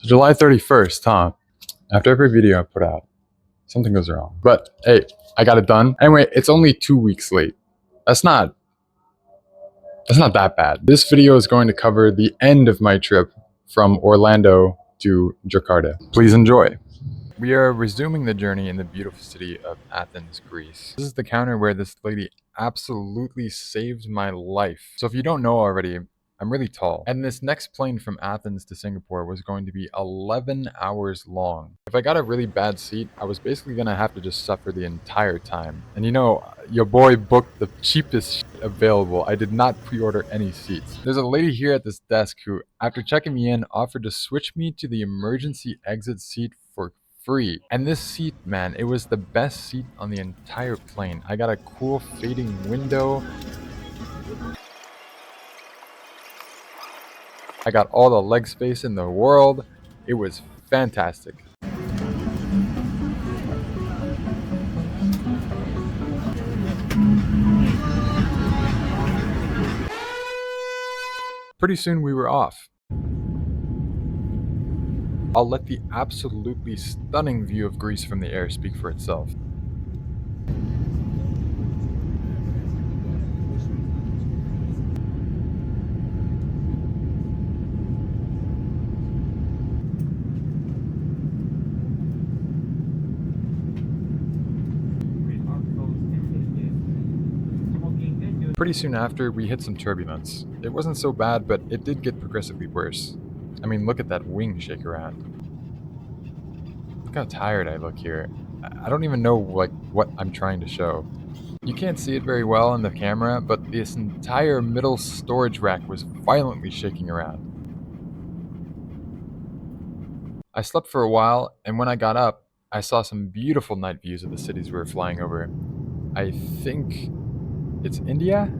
July 31st, huh? After every video I put out, something goes wrong. But hey, I got it done. Anyway, it's only 2 weeks late. That's not that bad. This video is going to cover the end of my trip from Orlando to Jakarta. Please enjoy. We are resuming the journey in the beautiful city of Athens, Greece. This is the counter where this lady absolutely saved my life. So if you don't know already, I'm really tall. And this next plane from Athens to Singapore was going to be 11 hours long. If I got a really bad seat, I was basically gonna have to just suffer the entire time. And you know, your boy booked the cheapest shit available. I did not pre-order any seats. There's a lady here at this desk who, after checking me in, offered to switch me to the emergency exit seat for free. And this seat, man, it was the best seat on the entire plane. I got a cool fading window. I got all the leg space in the world. It was fantastic. Pretty soon we were off. I'll let the absolutely stunning view of Greece from the air speak for itself. Pretty soon after, we hit some turbulence. It wasn't so bad, but it did get progressively worse. I mean, look at that wing shake around. Look how tired I look here. I don't even know what I'm trying to show. You can't see it very well in the camera, but this entire middle storage rack was violently shaking around. I slept for a while, and when I got up, I saw some beautiful night views of the cities we were flying over. I think it's India?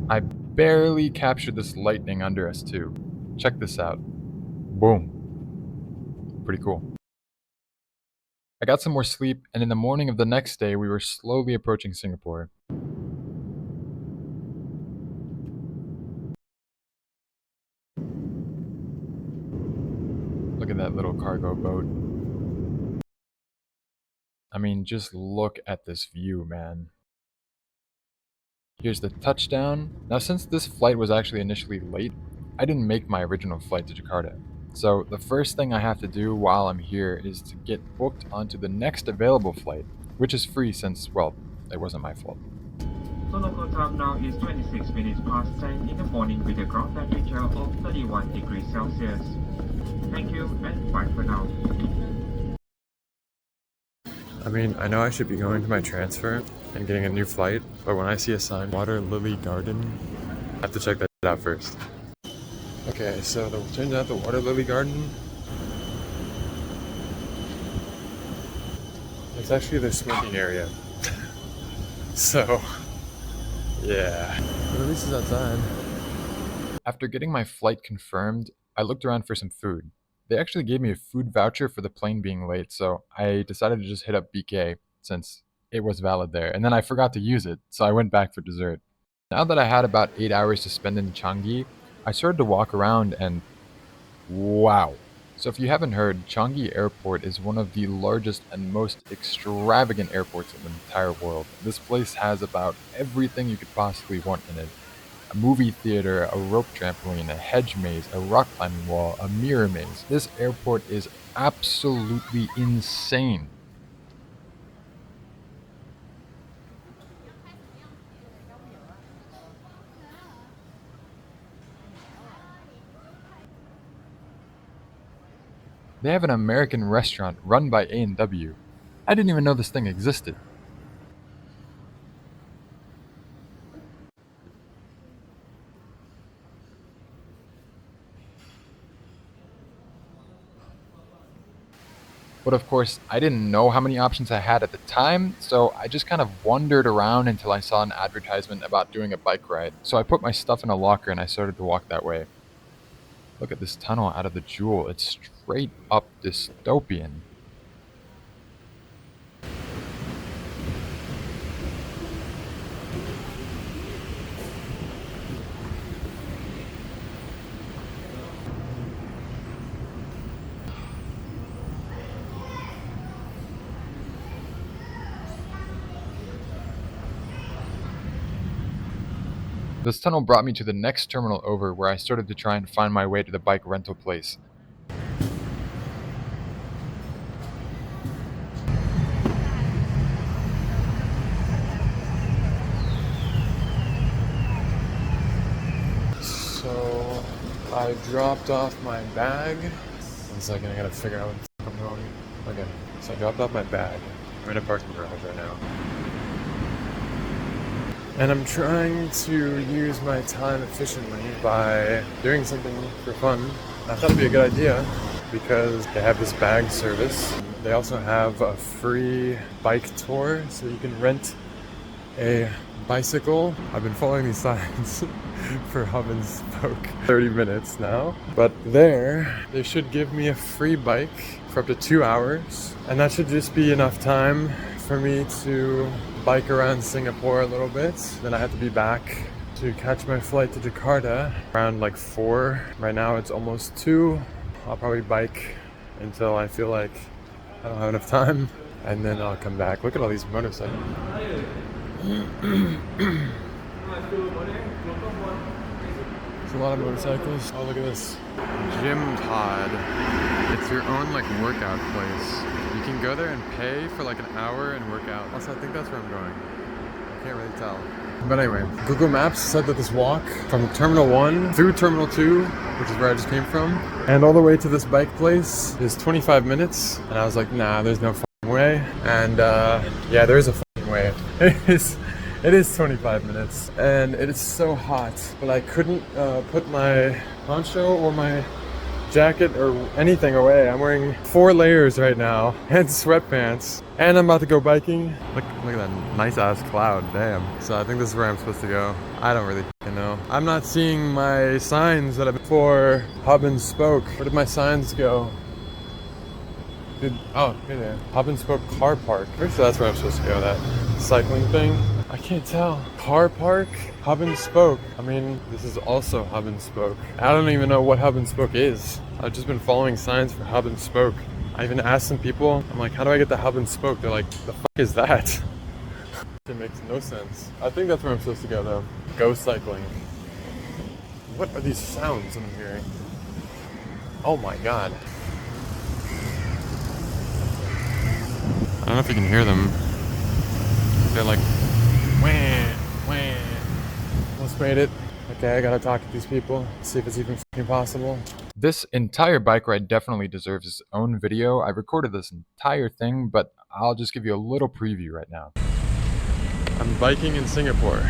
I barely captured this lightning under us too. Check this out. Boom. Pretty cool. I got some more sleep, and in the morning of the next day, we were slowly approaching Singapore. Look at that little cargo boat. I mean, just look at this view, man. Here's the touchdown. Now, since this flight was actually initially late, I didn't make my original flight to Jakarta. So the first thing I have to do while I'm here is to get booked onto the next available flight, which is free since, well, it wasn't my fault. So local time now is 26 minutes past 10 in the morning with a ground temperature of 31 degrees Celsius. Thank you and bye for now. I mean, I know I should be going to my transfer and getting a new flight, but when I see a sign, Water Lily Garden, I have to check that out first. Okay, so turns out the Water Lily Garden, it's actually the smoking area. So, yeah. But at least it's outside. After getting my flight confirmed, I looked around for some food. They actually gave me a food voucher for the plane being late, so I decided to just hit up BK since it was valid there. And then I forgot to use it, so I went back for dessert. Now that I had about 8 hours to spend in Changi, I started to walk around and wow. So if you haven't heard, Changi Airport is one of the largest and most extravagant airports in the entire world. This place has about everything you could possibly want in it. A movie theater, a rope trampoline, a hedge maze, a rock climbing wall, a mirror maze. This airport is absolutely insane. They have an American restaurant run by A&W. I didn't even know this thing existed. But of course, I didn't know how many options I had at the time, so I just kind of wandered around until I saw an advertisement about doing a bike ride. So I put my stuff in a locker and I started to walk that way. Look at this tunnel out of the Jewel. It's straight up dystopian. This tunnel brought me to the next terminal over, where I started to try and find my way to the bike rental place. So I dropped off my bag. 1 second, I gotta figure out what the fuck I'm going. Okay, so I dropped off my bag. I'm in a parking garage right now. And I'm trying to use my time efficiently by doing something for fun. I thought it'd be a good idea because they have this bag service. They also have a free bike tour, so you can rent a bicycle. I've been following these signs for hub and spoke 30 minutes now. But there, they should give me a free bike for up to 2 hours. And that should just be enough time for me to bike around Singapore a little bit. Then I have to be back to catch my flight to Jakarta around like 4. Right now it's almost 2. I'll probably bike until I feel like I don't have enough time. And then I'll come back. Look at all these motorcycles. There's a lot of motorcycles. Oh, look at this. Gym Todd. It's your own like workout place. You can go there and pay for like an hour and work out. Also, I think that's where I'm going. I can't really tell. But anyway, Google Maps said that this walk from Terminal 1 through Terminal 2, which is where I just came from, and all the way to this bike place is 25 minutes. And I was like, nah, there's no fucking way. And yeah, there is a fucking way. It is 25 minutes, and it is so hot, but I couldn't put my poncho or my jacket or anything away. I'm wearing 4 layers right now and sweatpants, and I'm about to go biking. Look at that nice ass cloud, damn. So I think this is where I'm supposed to go. I don't really know. I'm not seeing my signs that I've been for hub and spoke. Where did my signs go? Oh, here they are. Hub and spoke car park. Pretty sure that's where I'm supposed to go, that cycling thing. I can't tell. Car park, hub and spoke. I mean, this is also hub and spoke. I don't even know what hub and spoke is. I've just been following signs for hub and spoke. I even asked some people, I'm like, how do I get the hub and spoke? They're like, the fuck is that? It makes no sense. I think that's where I'm supposed to go though. Go cycling. What are these sounds I'm hearing? Oh my god. I don't know if you can hear them. They're like, wah, wah. Almost made it. Okay, I gotta talk to these people, see if it's even fucking possible. This entire bike ride definitely deserves its own video. I recorded this entire thing, but I'll just give you a little preview right now. I'm biking in Singapore.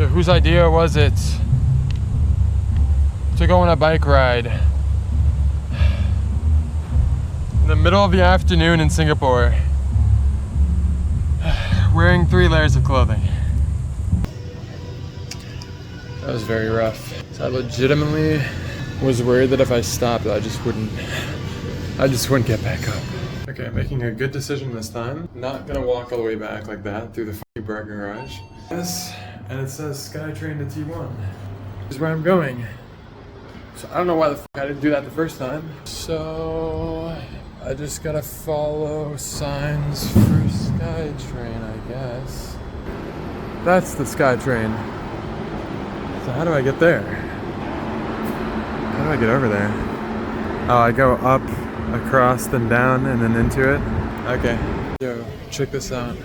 Whose idea was it to go on a bike ride in the middle of the afternoon in Singapore wearing 3 layers of clothing? That was very rough. So I legitimately was worried that if I stopped, I just wouldn't get back up. Okay, I'm making a good decision this time. Not gonna walk all the way back like that through the fucking parking garage. Yes. And it says SkyTrain to T1. This is where I'm going. So I don't know why the fuck I didn't do that the first time. So I just gotta follow signs for SkyTrain, I guess. That's the SkyTrain. So how do I get there? How do I get over there? Oh, I go up, across, then down, and then into it. Okay. Yo, check this out.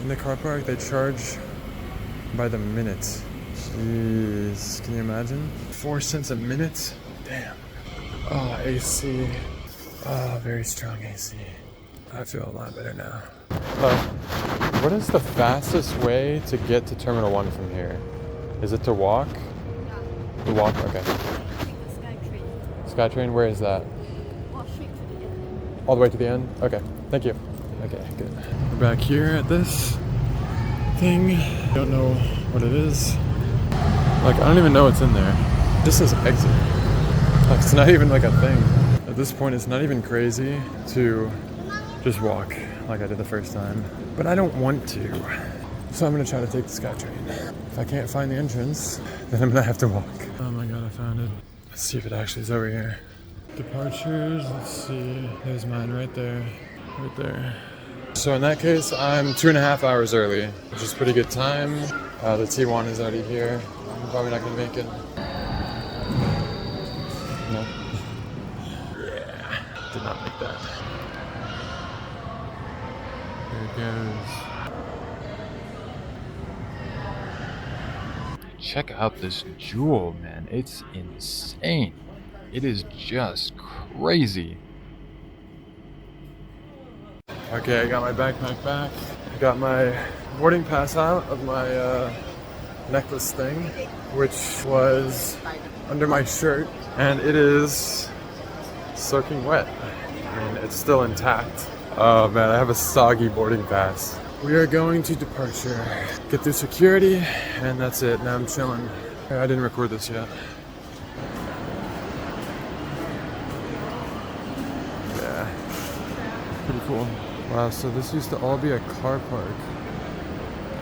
In the car park, they charge by the minute. Jeez, can you imagine? 4 cents a minute? Damn. Oh, AC. Oh, very strong AC. I feel a lot better now. What is the fastest way to get to Terminal 1 from here? Is it to walk? Yeah. To walk? Okay. SkyTrain. SkyTrain, where is that? Oh, straight to the end. All the way to the end? Okay, thank you. Okay, good. We're back here at this thing. Don't know what it is. Like, I don't even know what's in there. This says exit. Like, it's not even like a thing. At this point, it's not even crazy to just walk like I did the first time. But I don't want to. So I'm gonna try to take the SkyTrain. If I can't find the entrance, then I'm gonna have to walk. Oh my god, I found it. Let's see if it actually is over here. Departures, let's see. There's mine right there. Right there. So in that case, I'm 2.5 hours early, which is pretty good time. The T1 is already here. I'm probably not gonna make it. No. Yeah, did not make that. Here it goes. Check out this jewel, man. It's insane. It is just crazy. Okay, I got my backpack back. I got my boarding pass out of my necklace thing, which was under my shirt, and it is soaking wet. I mean, it's still intact. Oh man, I have a soggy boarding pass. We are going to departure. Get through security, and that's it. Now I'm chilling. I didn't record this yet. Yeah, pretty cool. Wow, so this used to all be a car park.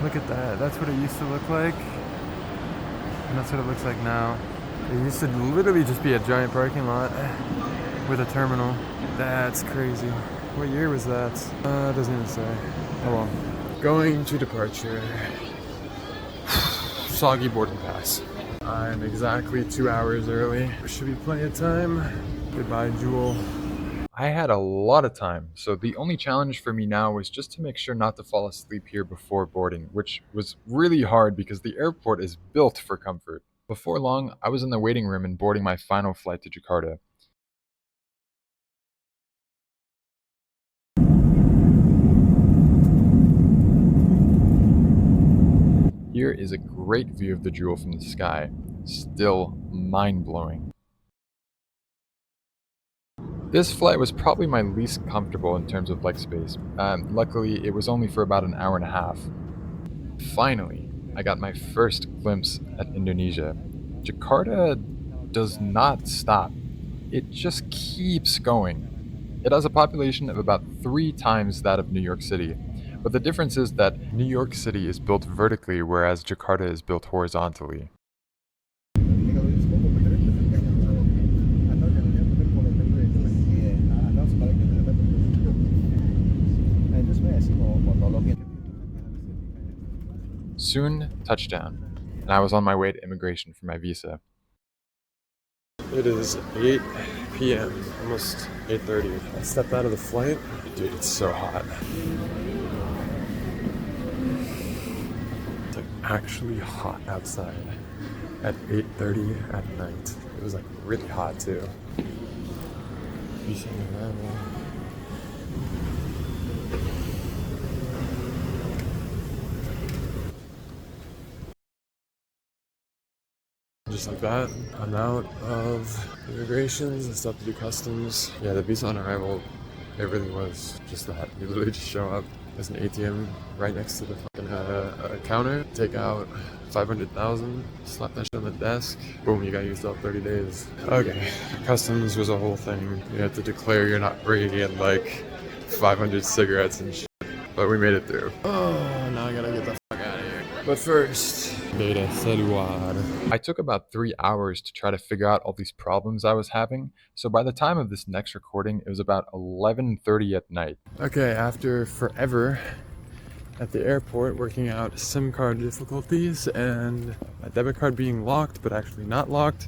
Look at that. That's what it used to look like. And that's what it looks like now. It used to literally just be a giant parking lot with a terminal. That's crazy. What year was that? It doesn't even say. Oh well. Going to departure. Soggy boarding pass. I'm exactly 2 hours early. Should be plenty of time. Goodbye, Jewel. I had a lot of time, so the only challenge for me now was just to make sure not to fall asleep here before boarding, which was really hard because the airport is built for comfort. Before long, I was in the waiting room and boarding my final flight to Jakarta. Here is a great view of the jewel from the sky. Still mind-blowing. This flight was probably my least comfortable in terms of leg space. Luckily, it was only for about an hour and a half. Finally, I got my first glimpse at Indonesia. Jakarta does not stop. It just keeps going. It has a population of about 3 times that of New York City. But the difference is that New York City is built vertically, whereas Jakarta is built horizontally. Soon, touchdown, and I was on my way to immigration for my visa. It is 8 p.m., almost 8:30. I stepped out of the flight. Dude, it's so hot. It's like actually hot outside at 8:30 at night. It was like really hot too. Visa arrival. Just like that, I'm out of immigrations and stuff to do customs. Yeah, the visa on arrival, it really was just that. You literally just show up. There's an ATM right next to the fucking counter. Take out 500,000, slap that shit on the desk. Boom, you got used up 30 days. Okay, customs was a whole thing. You had to declare you're not bringing in like 500 cigarettes and shit. But we made it through. Oh, now I gotta get the fuck out of here. But first, beta saluar. I took about 3 hours to try to figure out all these problems I was having, so by the time of this next recording, it was about 11:30 at night. Okay, after forever at the airport working out SIM card difficulties and my debit card being locked but actually not locked,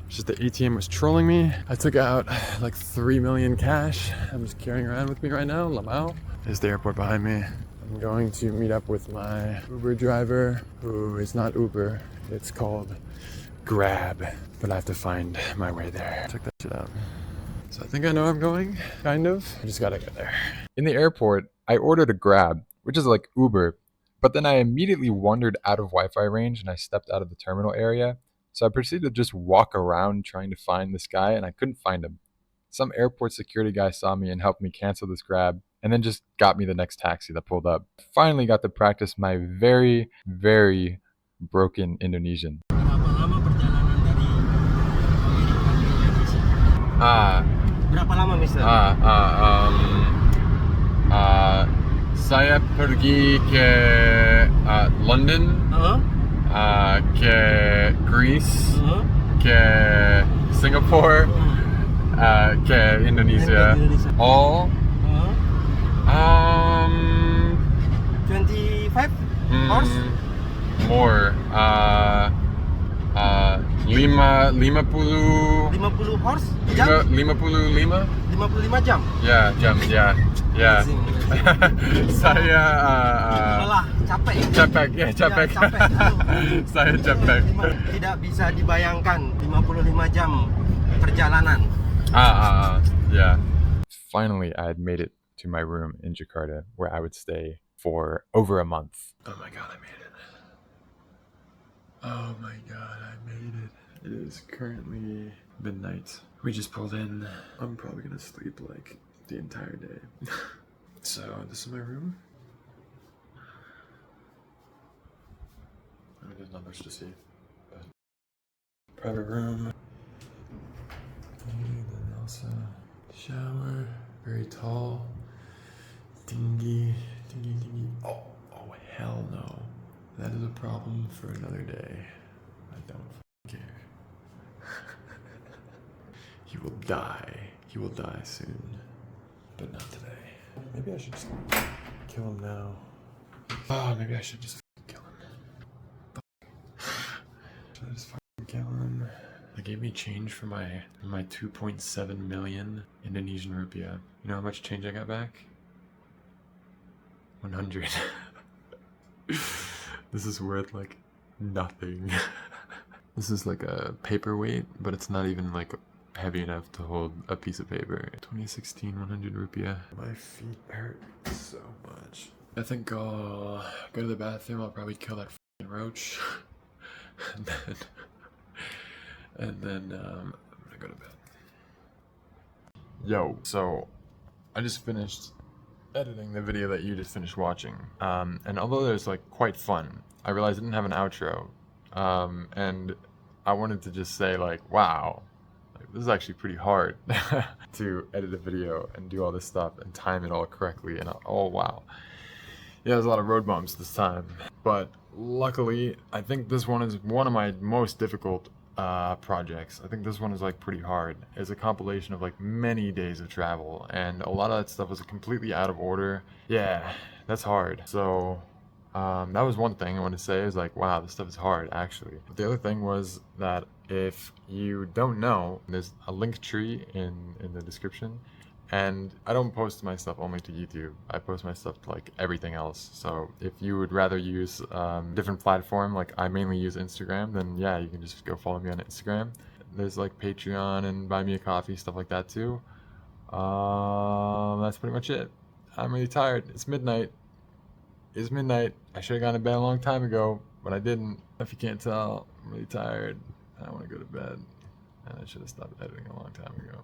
just the ATM was trolling me. I took out like 3 million cash. I'm just carrying around with me right now. Lamau. There's the airport behind me. I'm going to meet up with my Uber driver, who is not Uber, it's called Grab, but I have to find my way there. Check that shit out. So I think I know where I'm going, kind of. I just gotta get there. In the airport, I ordered a Grab, which is like Uber, but then I immediately wandered out of Wi-Fi range and I stepped out of the terminal area. So I proceeded to just walk around trying to find this guy and I couldn't find him. Some airport security guy saw me and helped me cancel this Grab, and then just got me the next taxi that pulled up. Finally got to practice my very, very broken Indonesian. Berapa lama, Mister? Saya pergi ke London, ke Greece, ke Singapore, ke Indonesia. Indonesia. All 25 hours? More. 50 hours? Jam? 55 55 jam? ya jam ya ya. Saya Lelah, capek. capek ya capek. Ya, capek. Saya capek. Tidak bisa dibayangkan 55 jam perjalanan. Yeah. Finally, I had made it to my room in Jakarta, where I would stay for over a month. Oh my god, I made it. Oh my god, I made it. It is currently midnight. We just pulled in. I'm probably gonna sleep like the entire day. So, this is my room. I mean, there's not much to see. But private room. And then also shower. Very tall. Dingy. Oh, hell no. That is a problem for another day. I don't care. He will die. He will die soon. But not today. Maybe I should just kill him now. Oh, maybe I should just kill him. Should I just kill him? They gave me change for my 2.7 million Indonesian rupiah. You know how much change I got back? 100. This is worth like nothing. This is like a paperweight, but it's not even like heavy enough to hold a piece of paper. 2016 100 rupiah. My feet hurt so much. I think I'll go to the bathroom. I'll probably kill that f***ing roach. and then I'm gonna go to bed. Yo, so I just finished editing the video that you just finished watching, and although it was like quite fun, I realized I didn't have an outro, and I wanted to just say like, wow, like, this is actually pretty hard to edit a video and do all this stuff and time it all correctly, and oh wow, yeah, there's a lot of road bumps this time, but luckily I think this one is one of my most difficult projects. I think this one is like pretty hard. It's a compilation of like many days of travel, and a lot of that stuff was completely out of order. Yeah, that's hard. So that was one thing I want to say, is like, wow, this stuff is hard actually. But the other thing was that if you don't know, there's a link tree in the description, and I don't post my stuff only to YouTube. I post my stuff to like everything else. So if you would rather use different platform, like I mainly use Instagram, then yeah, you can just go follow me on Instagram. There's like Patreon and Buy Me a Coffee, stuff like that too. That's pretty much it. I'm really tired. It's midnight. It's midnight. I should have gone to bed a long time ago, but I didn't. If you can't tell, I'm really tired. I want to go to bed, and I should have stopped editing a long time ago.